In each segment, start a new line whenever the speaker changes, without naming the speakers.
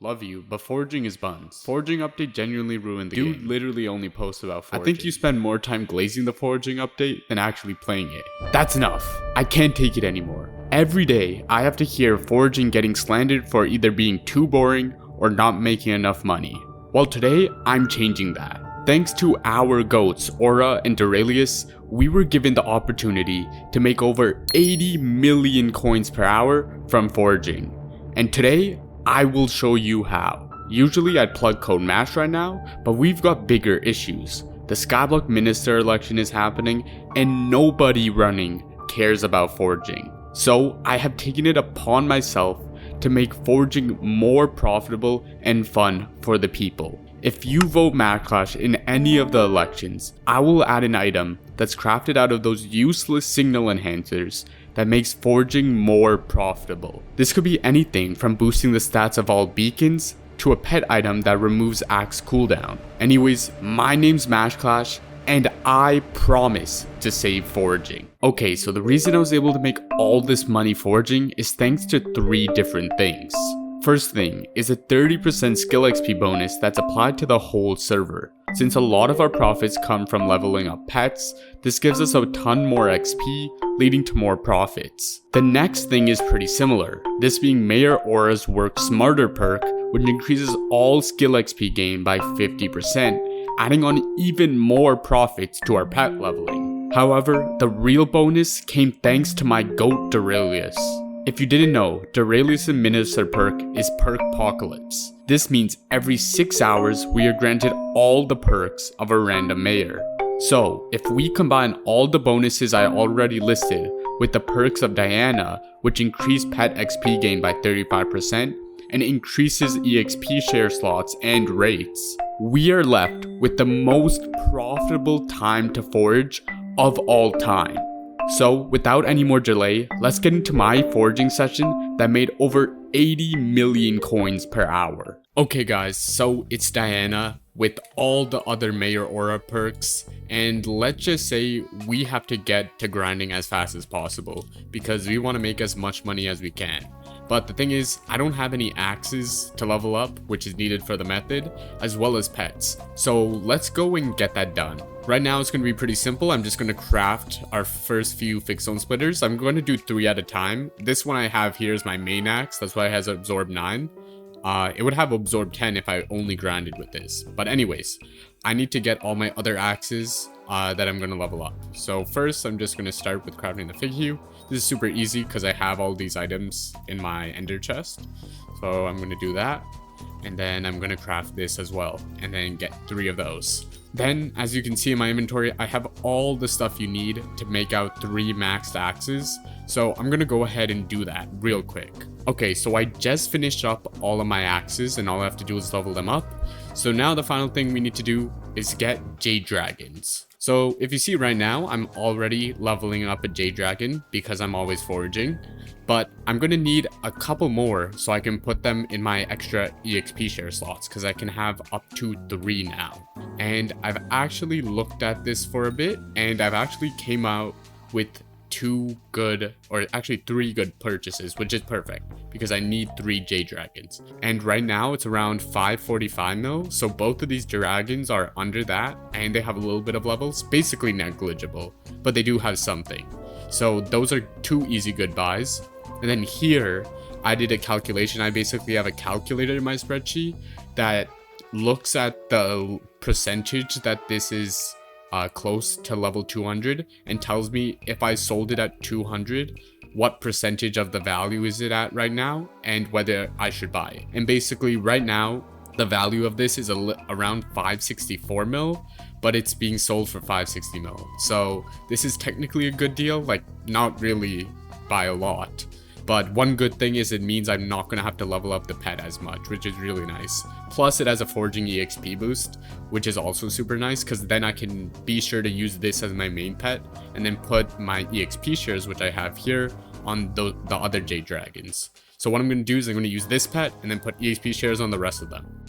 Love you, but foraging is buns. Foraging update genuinely ruined the game. Dude literally only posts about foraging. I think you spend more time glazing the foraging update than actually playing it. That's enough. I can't take it anymore. Every day, I have to hear foraging getting slandered for either being too boring or not making enough money. Well, today, I'm changing that. Thanks to our goats, Aura and Duralius, we were given the opportunity to make over 80 million coins per hour from foraging. And today, I will show you how. Usually I'd plug code MASH right now, but we've got bigger issues. The Skyblock minister election is happening and nobody running cares about foraging. So I have taken it upon myself to make foraging more profitable and fun for the people. If you vote MadClash in any of the elections, I will add an item that's crafted out of those useless signal enhancers that makes foraging more profitable. This could be anything from boosting the stats of all beacons to a pet item that removes axe cooldown. Anyways, my name's MashClash and I promise to save foraging. Okay, so the reason I was able to make all this money foraging is thanks to 3 different things. First thing is a 30% skill XP bonus that's applied to the whole server. Since a lot of our profits come from leveling up pets, this gives us a ton more XP, leading to more profits. The next thing is pretty similar, this being Mayor Aura's Work Smarter perk, which increases all skill XP gain by 50%, adding on even more profits to our pet leveling. However, the real bonus came thanks to my goat Duralius. If you didn't know, Duralius' Minister perk is Perkpocalypse. This means every 6 hours we are granted all the perks of a random mayor. So, if we combine all the bonuses I already listed with the perks of Diana, which increase pet XP gain by 35% and increases EXP share slots and rates, we are left with the most profitable time to forage of all time. So without any more delay, let's get into my foraging session that made over 80 million coins per hour. Okay guys, so it's Diana with all the other Mayor Aura perks, and let's just say we have to get to grinding as fast as possible because we want to make as much money as we can. But the thing is, I don't have any axes to level up, which is needed for the method, as well as pets. So let's go and get that done. Right now it's going to be pretty simple. I'm just going to craft our first few fixed zone splitters. I'm going to do 3 at a time. This one I have here is my main axe. That's why it has absorb 9. It would have absorb 10 if I only grinded with this. But anyways, I need to get all my other axes that I'm going to level up. So first, I'm just going to start with crafting the fig hue. This is super easy because I have all these items in my ender chest. So I'm going to do that. And then I'm going to craft this as well. And then get 3 of those. Then, as you can see in my inventory, I have all the stuff you need to make out 3 maxed axes. So I'm going to go ahead and do that real quick. Okay, so I just finished up all of my axes and all I have to do is level them up. So now the final thing we need to do is get Jade Dragons. So if you see right now, I'm already leveling up a Jade Dragon because I'm always foraging. But I'm going to need a couple more so I can put them in my extra EXP share slots because I can have up to 3 now. And I've actually looked at this for a bit and I've actually came out with 3 good purchases, which is perfect because I need 3 Jade Dragons. And right now it's around 545 mil, so both of these dragons are under that and they have a little bit of levels, basically negligible, but they do have something. So those are 2 easy good buys. And then here I did a calculation. I basically have a calculator in my spreadsheet that looks at the percentage that this is close to level 200 and tells me if I sold it at 200, what percentage of the value is it at right now and whether I should buy it. And basically right now the value of this is around 564 mil, but it's being sold for 560 mil. So this is technically a good deal, like not really by a lot. But one good thing is it means I'm not going to have to level up the pet as much, which is really nice. Plus it has a foraging EXP boost, which is also super nice because then I can be sure to use this as my main pet and then put my EXP shares, which I have here, on the other Jade Dragons. So what I'm going to do is I'm going to use this pet and then put EXP shares on the rest of them.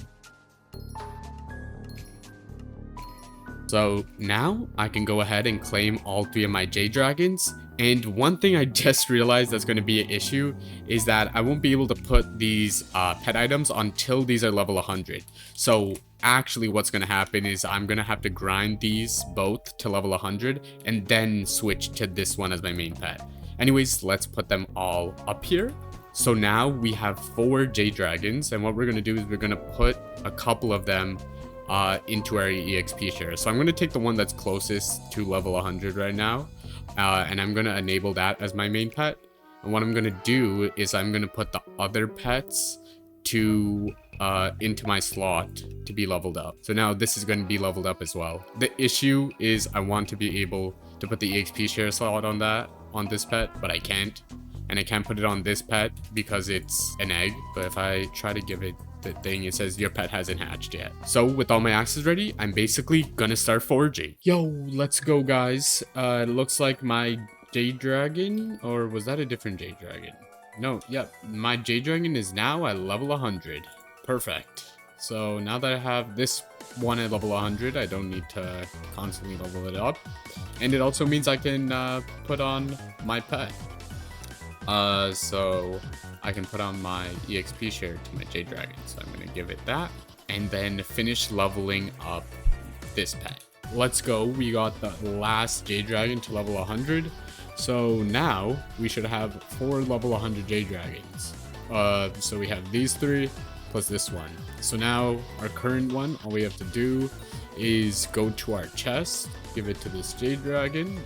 So now I can go ahead and claim all 3 of my Jade Dragons. And one thing I just realized that's going to be an issue is that I won't be able to put these pet items until these are level 100. So actually what's going to happen is I'm going to have to grind these both to level 100 and then switch to this one as my main pet. Anyways, let's put them all up here. So now we have 4 Jade Dragons, and what we're going to do is we're going to put a couple of them into our EXP share. So I'm going to take the one that's closest to level 100 right now, and I'm going to enable that as my main pet. And what I'm going to do is I'm going to put the other pets to into my slot to be leveled up. So now this is going to be leveled up as well. The issue is I want to be able to put the EXP share slot on this pet, but I can't. And I can't put it on this pet because it's an egg. But if I try to give it the thing, it says your pet hasn't hatched yet. So with all my axes ready, I'm basically gonna start foraging. Yo, let's go, guys. It looks like my Jade Dragon, or was that a different Jade Dragon? No, yep. My Jade Dragon is now at level 100. Perfect. So now that I have this one at level 100, I don't need to constantly level it up. And it also means I can put on my pet. So I can put on my EXP share to my Jade Dragon. So I'm going to give it that and then finish leveling up this pet. Let's go. We got the last Jade Dragon to level 100. So now we should have 4 level 100 Jade Dragons. So we have these 3 plus this one. So now our current one, all we have to do is go to our chest, give it to this Jade Dragon.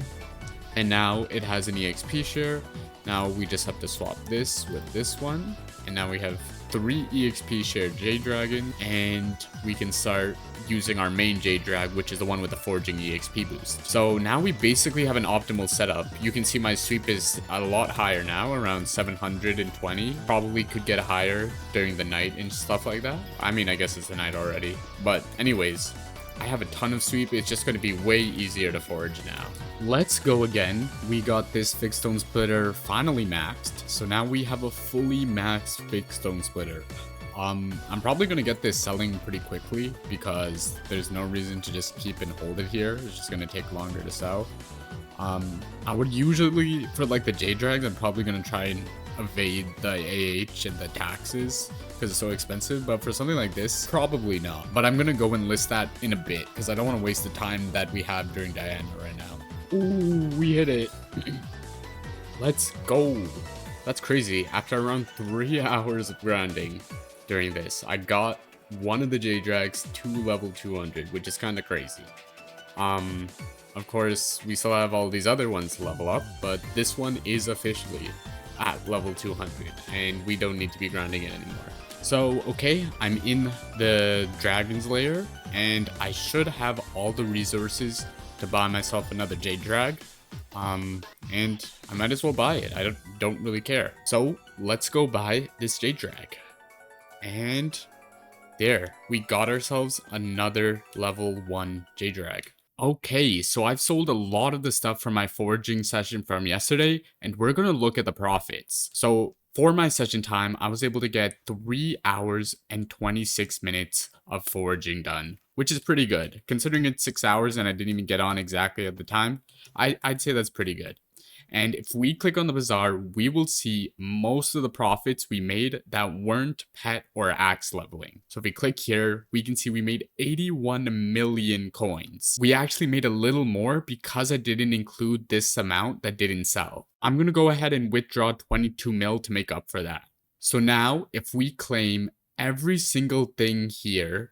And now it has an EXP share. Now we just have to swap this with this one. And now we have 3 EXP shared Jade Dragon. And we can start using our main Jade Drag, which is the one with the Foraging EXP boost. So now we basically have an optimal setup. You can see my sweep is a lot higher now, around 720. Probably could get higher during the night and stuff like that. I mean, I guess it's the night already. But anyways, I have a ton of sweep. It's just going to be way easier to forage now. Let's go again. We got this fixed stone splitter finally maxed. So now we have a fully maxed fixed stone splitter. I'm probably going to get this selling pretty quickly because there's no reason to just keep and hold it here. It's just going to take longer to sell. I would usually, for like the Jade Drags, I'm probably going to try and evade the AH and the taxes because it's so expensive, but for something like this, probably not. But I'm gonna go and list that in a bit because I don't want to waste the time that we have during Diana right now. Ooh, we hit it. Let's go. That's crazy. After around 3 hours of grinding during this, I got one of the Jade Drags to level 200, which is kind of crazy. Of course, we still have all these other ones to level up, but this one is officially at level 200 and we don't need to be grinding it anymore. So okay, I'm in the Dragon's Lair and I should have all the resources to buy myself another Jade Drag, and I might as well buy it. I don't really care. So let's go buy this Jade Drag. And there, we got ourselves another level 1 Jade Drag. Okay, so I've sold a lot of the stuff from my foraging session from yesterday, and we're going to look at the profits. So for my session time, I was able to get 3 hours and 26 minutes of foraging done, which is pretty good. Considering it's 6 hours and I didn't even get on exactly at the time, I'd say that's pretty good. And if we click on the bazaar, we will see most of the profits we made that weren't pet or axe leveling. So if we click here, we can see we made 81 million coins. We actually made a little more because I didn't include this amount that didn't sell. I'm going to go ahead and withdraw 22 mil to make up for that. So now if we claim every single thing here,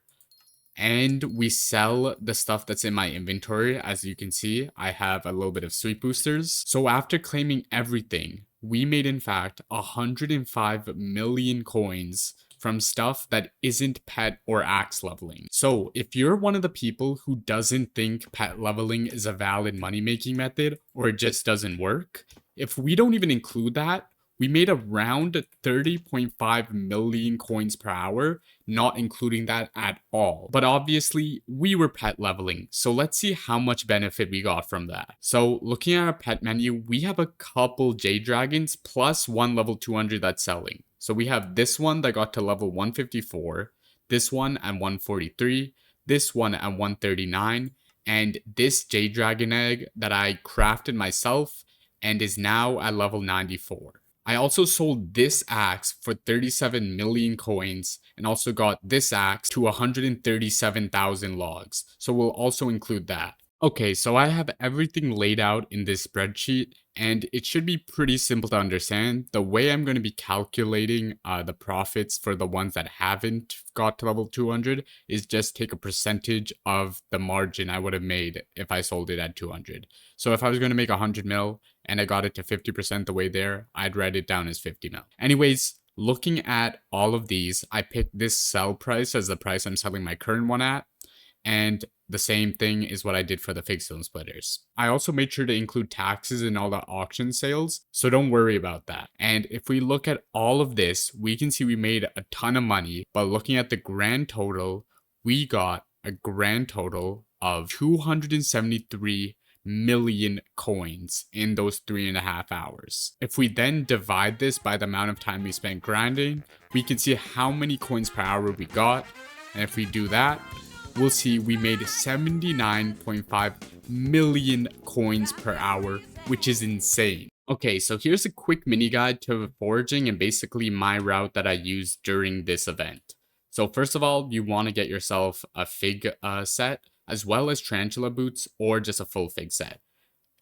and we sell the stuff that's in my inventory, as you can see, I have a little bit of sweep boosters. So after claiming everything, we made in fact 105 million coins from stuff that isn't pet or axe leveling. So if you're one of the people who doesn't think pet leveling is a valid money-making method, or it just doesn't work, if we don't even include that, we made around 30.5 million coins per hour, not including that at all. But obviously, we were pet leveling, so let's see how much benefit we got from that. So looking at our pet menu, we have a couple Jade Dragons plus one level 200 that's selling. So we have this one that got to level 154, this one at 143, this one at 139, and this Jade Dragon egg that I crafted myself and is now at level 94. I also sold this axe for 37 million coins and also got this axe to 137,000 logs, so we'll also include that. Okay, so I have everything laid out in this spreadsheet, and it should be pretty simple to understand. The way I'm going to be calculating the profits for the ones that haven't got to level 200 is just take a percentage of the margin I would have made if I sold it at 200. So if I was going to make 100 mil and I got it to 50% the way there, I'd write it down as 50 mil. Anyways, looking at all of these, I picked this sell price as the price I'm selling my current one at. And the same thing is what I did for the fig stone splitters. I also made sure to include taxes in all the auction sales, so don't worry about that. And if we look at all of this, we can see we made a ton of money, but looking at the grand total, we got a grand total of 273 million coins in those 3.5 hours. If we then divide this by the amount of time we spent grinding, we can see how many coins per hour we got, and if we do that, we'll see we made 79.5 million coins per hour, which is insane. Okay, so here's a quick mini guide to foraging and basically my route that I used during this event. So first of all, you want to get yourself a fig set, as well as tarantula boots or just a full fig set.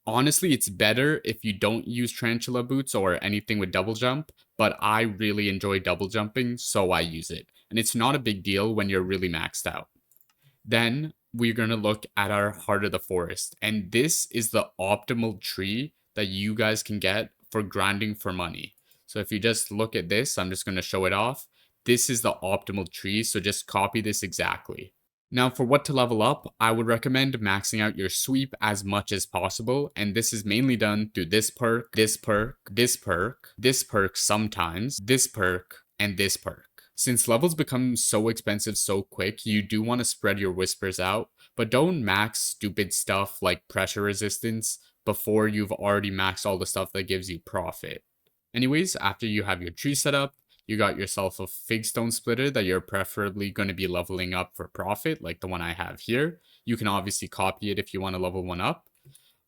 Honestly, it's better if you don't use tarantula boots or anything with double jump, but I really enjoy double jumping, so I use it. And it's not a big deal when you're really maxed out. Then we're going to look at our heart of the forest, and this is the optimal tree that you guys can get for grinding for money. So if you just look at this, I'm just going to show it off. This is the optimal tree, so just copy this exactly. Now for what to level up, I would recommend maxing out your sweep as much as possible, and this is mainly done through this perk, this perk, this perk, this perk sometimes, this perk, and this perk. Since levels become so expensive so quick, you do want to spread your whispers out, but don't max stupid stuff like pressure resistance before you've already maxed all the stuff that gives you profit. Anyways, after you have your tree set up, you got yourself a fig stone splitter that you're preferably going to be leveling up for profit, like the one I have here. You can obviously copy it if you want to level one up.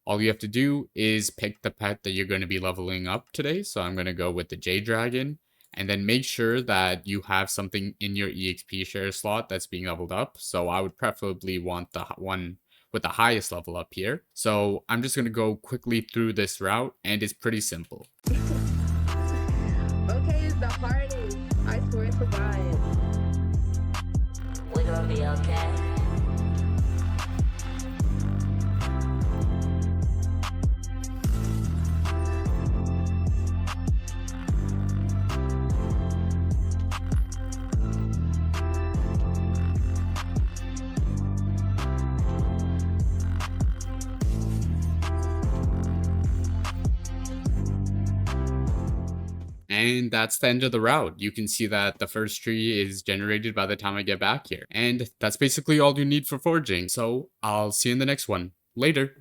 All you have to do is pick the pet that you're going to be leveling up today. So I'm going to go with the Jade Dragon. And then make sure that you have something in your EXP share slot that's being leveled up. So I would preferably want the one with the highest level up here. So I'm just going to go quickly through this route, and it's pretty simple.
Okay, it's the hardest. I swear to God. We're gonna be okay.
And that's the end of the route. You can see that the first tree is generated by the time I get back here. And that's basically all you need for foraging. So I'll see you in the next one. Later.